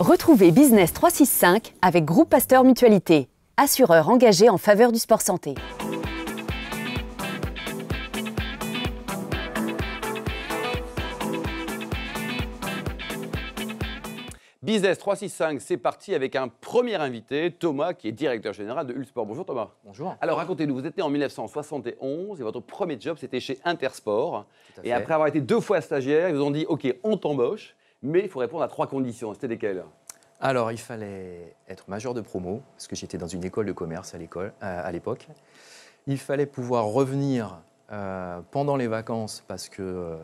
Retrouvez Business 365 avec Groupe Pasteur Mutualité, assureur engagé en faveur du sport santé. Business 365, c'est parti avec un premier invité, Thomas, qui est directeur général de Ulsport. Bonjour Thomas. Bonjour. Alors racontez-nous, vous êtes né en 1971 et votre premier job c'était chez Intersport. Et après avoir été 2 fois stagiaire, ils vous ont dit ok, on t'embauche, mais il faut répondre à 3 conditions. C'était lesquelles? Alors, il fallait être majeur de promo, parce que j'étais dans une école de commerce à l'époque. Il fallait pouvoir revenir pendant les vacances, parce que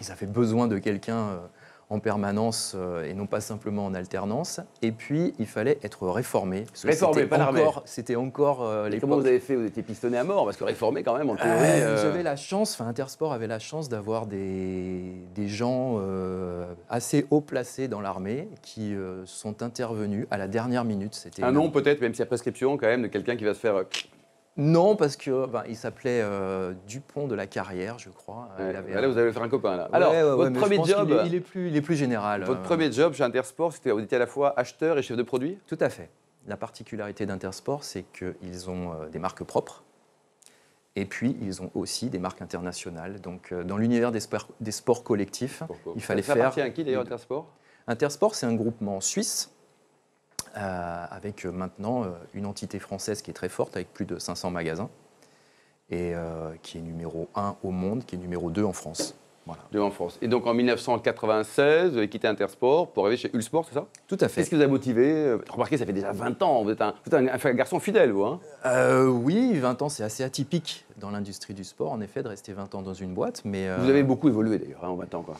ils avaient besoin de quelqu'un en permanence et non pas simplement en alternance. Et puis, il fallait être réformé. Réformé, pas l'armée. C'était encore l'époque. Comment vous avez fait? Vous étiez pistonné à mort? Parce que réformé quand même, en théorie... J'avais la chance, Intersport avait la chance d'avoir des gens assez haut placés dans l'armée qui sont intervenus à la dernière minute. Un nom peut-être, même si à prescription quand même, de quelqu'un qui va se faire... Non, parce que il s'appelait Dupont de la Carrière, je crois. Ouais, là, vous allez faire un copain. Là. Alors, votre premier job, il est plus général. Votre premier job chez Intersport, c'était vous étiez à la fois acheteur et chef de produit? Tout à fait. La particularité d'Intersport, c'est qu'ils ont des marques propres. Et puis, ils ont aussi des marques internationales. Donc, dans l'univers des sports collectifs, il fallait faire... Ça appartient à qui d'ailleurs, Intersport? Intersport, c'est un groupement suisse. Avec maintenant une entité française qui est très forte, avec plus de 500 magasins, et qui est numéro 1 au monde, qui est numéro 2 en France. Voilà. 2 en France. Et donc en 1996, vous avez quitté Intersport pour arriver chez Ulsport, c'est ça? Tout à fait. Qu'est-ce qui vous a motivé? Remarquez, ça fait déjà 20 ans, vous êtes un garçon fidèle, vous, hein? Oui, 20 ans, c'est assez atypique dans l'industrie du sport, en effet, de rester 20 ans dans une boîte. Mais, vous avez beaucoup évolué d'ailleurs, en 20 ans, quoi.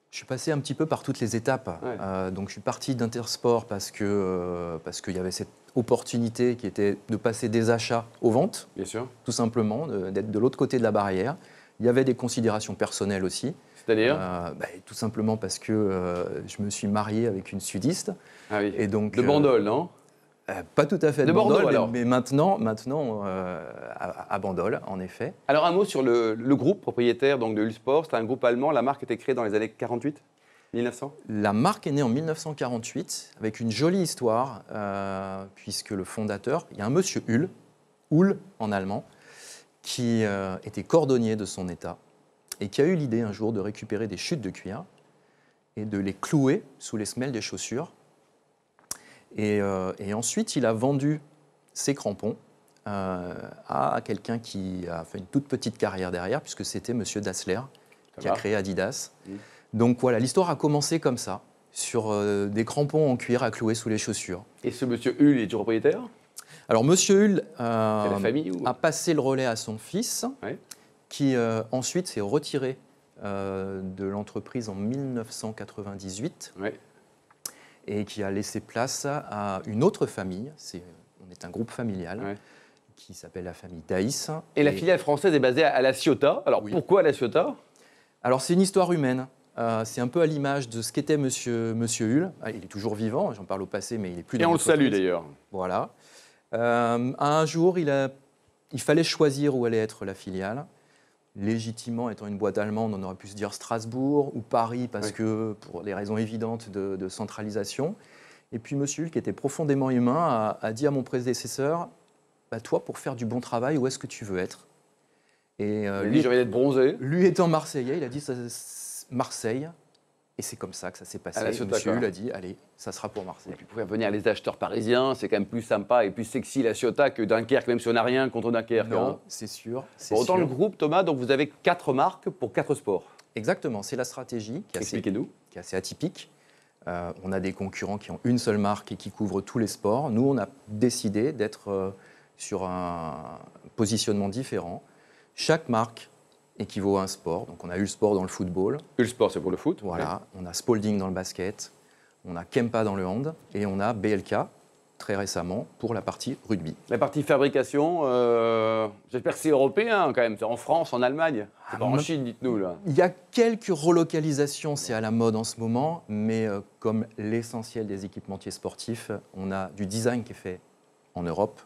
Je suis passé un petit peu par toutes les étapes. Ouais. Donc je suis parti d'Intersport parce qu'il y avait cette opportunité qui était de passer des achats aux ventes. Bien sûr. Tout simplement, d'être de l'autre côté de la barrière. Il y avait des considérations personnelles aussi. C'est-à-dire tout simplement parce que je me suis marié avec une sudiste. Ah oui. Et donc, de Bandol, non? Pas tout à fait de Bandol, Bordeaux, alors. Mais maintenant à Bandol, en effet. Alors un mot sur le groupe propriétaire donc, de Ulsport. C'est un groupe allemand, la marque a été créée dans les années 48, 1900? La marque est née en 1948, avec une jolie histoire, puisque le fondateur, il y a un monsieur Hull en allemand, qui était cordonnier de son état, et qui a eu l'idée un jour de récupérer des chutes de cuir et de les clouer sous les semelles des chaussures. Et ensuite, il a vendu ses crampons à quelqu'un qui a fait une toute petite carrière derrière, puisque c'était M. Dassler, qui a créé Adidas. Donc voilà, l'histoire a commencé comme ça, sur des crampons en cuir à clouer sous les chaussures. Et ce M. Hull est toujours propriétaire? Alors M. Hull a passé le relais à son fils, ouais. Qui ensuite s'est retiré de l'entreprise en 1998. Ouais. Et qui a laissé place à une autre famille, on est un groupe familial, ouais. Qui s'appelle la famille Daïs. Et la filiale française est basée à La Ciotat. Alors oui. Pourquoi La Ciotat? Alors c'est une histoire humaine, c'est un peu à l'image de ce qu'était monsieur Hull. Il est toujours vivant, j'en parle au passé, mais il est plus dans l'entreprise. Et on le salue d'ailleurs. Voilà. Un jour, il fallait choisir où allait être la filiale. Légitimement, étant une boîte allemande, on aurait pu se dire Strasbourg ou Paris, parce que pour des raisons évidentes de centralisation. Et puis M. Hull, qui était profondément humain, a dit à mon prédécesseur, toi, pour faire du bon travail, où est-ce que tu veux être? Et lui, j'ai envie d'être bronzé. Lui étant Marseillais, il a dit Marseille. Et c'est comme ça que ça s'est passé. M. Hull a dit, allez, ça sera pour Marseille. Et puis pour faire venir les acheteurs parisiens, c'est quand même plus sympa et plus sexy La Ciotat que Dunkerque, même si on n'a rien contre Dunkerque. Non, hein. c'est sûr. Pour autant, le groupe, Thomas, donc vous avez 4 marques pour 4 sports. Exactement, c'est la stratégie qui est assez atypique. On a des concurrents qui ont une seule marque et qui couvrent tous les sports. Nous, on a décidé d'être sur un positionnement différent. Chaque marque équivaut à un sport. Donc on a Ulsport dans le football. Ulsport, c'est pour le foot. Voilà. Ouais. On a Spalding dans le basket. On a Kempa dans le hand. Et on a BLK, très récemment, pour la partie rugby. La partie fabrication, j'espère que c'est européen quand même. C'est en France, en Allemagne. C'est pas en Chine, dites-nous là. Il y a quelques relocalisations, c'est à la mode en ce moment. Mais comme l'essentiel des équipementiers sportifs, on a du design qui est fait en Europe,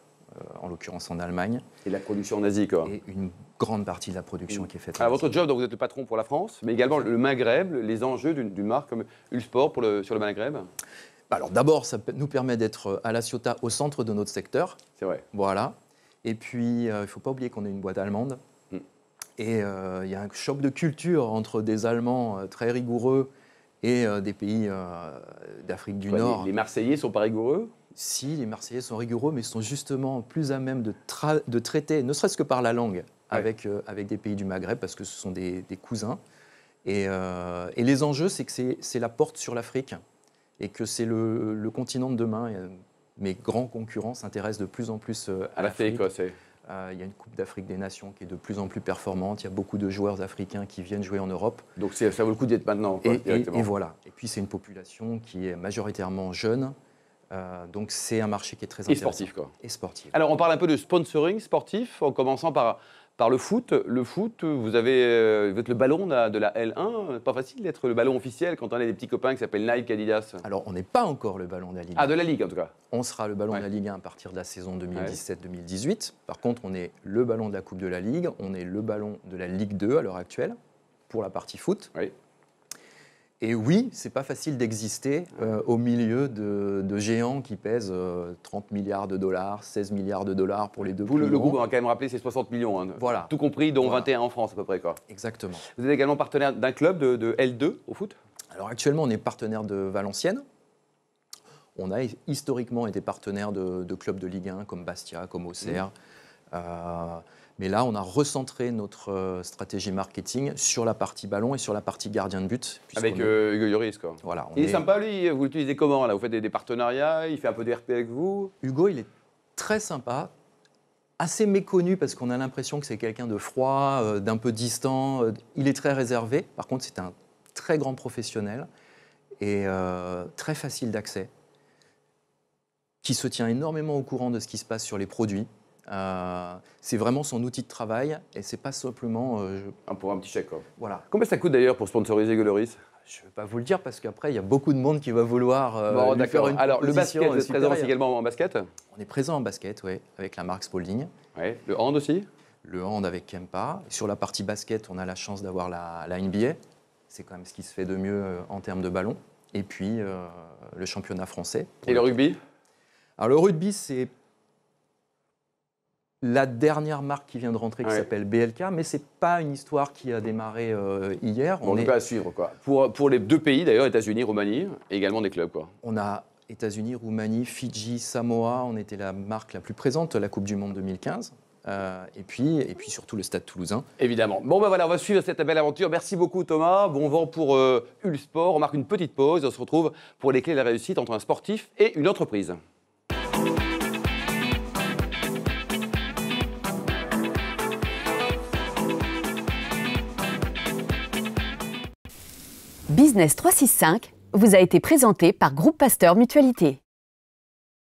en l'occurrence en Allemagne. Et la production en Asie, quoi. Et une grande partie de la production qui est faite en Alors, Asie. votre job, donc, vous êtes le patron pour la France, mais également le Maghreb, les enjeux d'une marque comme Ulsport sur le Maghreb. Alors d'abord, ça nous permet d'être à La Ciotat, au centre de notre secteur. C'est vrai. Voilà. Et puis, il ne faut pas oublier qu'on est une boîte allemande. Et il y a un choc de culture entre des Allemands très rigoureux et des pays d'Afrique du Nord. Les Marseillais sont pas rigoureux? Si, les Marseillais sont rigoureux, mais sont justement plus à même de traiter, ne serait-ce que par la langue, avec des pays du Maghreb, parce que ce sont des cousins. Et les enjeux, c'est que c'est la porte sur l'Afrique et que c'est le continent de demain. Et mes grands concurrents s'intéressent de plus en plus à l'Afrique. Il y a une Coupe d'Afrique des Nations qui est de plus en plus performante. Il y a beaucoup de joueurs africains qui viennent jouer en Europe. Donc ça vaut le coup d'y être maintenant. Et voilà. Et puis c'est une population qui est majoritairement jeune. Donc c'est un marché qui est très intéressant. Et sportif, quoi. Et sportif. Alors on parle un peu de sponsoring sportif, en commençant par le foot. Le foot, vous êtes le ballon de la L1. Pas facile d'être le ballon officiel quand on a des petits copains qui s'appellent Nike, Adidas. Alors on n'est pas encore le ballon de la Ligue 1. Ah, de la Ligue en tout cas. On sera le ballon de la Ligue 1 à partir de la saison 2017-2018. Par contre, on est le ballon de la Coupe de la Ligue, on est le ballon de la Ligue 2 à l'heure actuelle, pour la partie foot. Oui. Et oui, c'est pas facile d'exister au milieu de géants qui pèsent 30 milliards de dollars, 16 milliards de dollars pour les deux plus grands. Le groupe, on va quand même rappeler, c'est 60 millions. Hein, voilà. Tout compris, dont 21 en France à peu près. Quoi. Exactement. Vous êtes également partenaire d'un club de L2 au foot? Alors actuellement, on est partenaire de Valenciennes. On a historiquement été partenaire de clubs de Ligue 1 comme Bastia, comme Auxerre. Mais là, on a recentré notre stratégie marketing sur la partie ballon et sur la partie gardien de but. Avec Hugo Lloris, quoi. Voilà, il est sympa, lui. Vous l'utilisez comment, là? Vous faites des partenariats? Il fait un peu de RP avec vous? Hugo, il est très sympa. Assez méconnu parce qu'on a l'impression que c'est quelqu'un de froid, d'un peu distant. Il est très réservé. Par contre, c'est un très grand professionnel et très facile d'accès, qui se tient énormément au courant de ce qui se passe sur les produits. C'est vraiment son outil de travail et c'est pas simplement pour un petit chèque, quoi. Voilà. Combien ça coûte d'ailleurs pour sponsoriser Hugo Lloris? Je ne vais pas vous le dire parce qu'après il y a beaucoup de monde qui va vouloir lui faire une Alors le basket, vous êtes présent également en basket? On est présent en basket, oui, avec la marque Spalding. Ouais. Le hand aussi? Le hand avec Kempa. Sur la partie basket, on a la chance d'avoir la NBA. C'est quand même ce qui se fait de mieux en termes de ballon. Et puis le championnat français. Et le rugby? Alors le rugby, c'est la dernière marque qui vient de rentrer qui s'appelle BLK, mais ce n'est pas une histoire qui a démarré hier. On n'est pas à suivre, quoi. Pour les deux pays, d'ailleurs, États-Unis, Roumanie, et également des clubs, quoi. On a États-Unis, Roumanie, Fidji, Samoa. On était la marque la plus présente à la Coupe du Monde 2015. Et puis surtout le Stade Toulousain. Évidemment. Bon, ben voilà, on va suivre cette belle aventure. Merci beaucoup, Thomas. Bon vent pour Ulsport. On marque une petite pause et on se retrouve pour les clés de la réussite entre un sportif et une entreprise. Business 365 vous a été présenté par Groupe Pasteur Mutualité.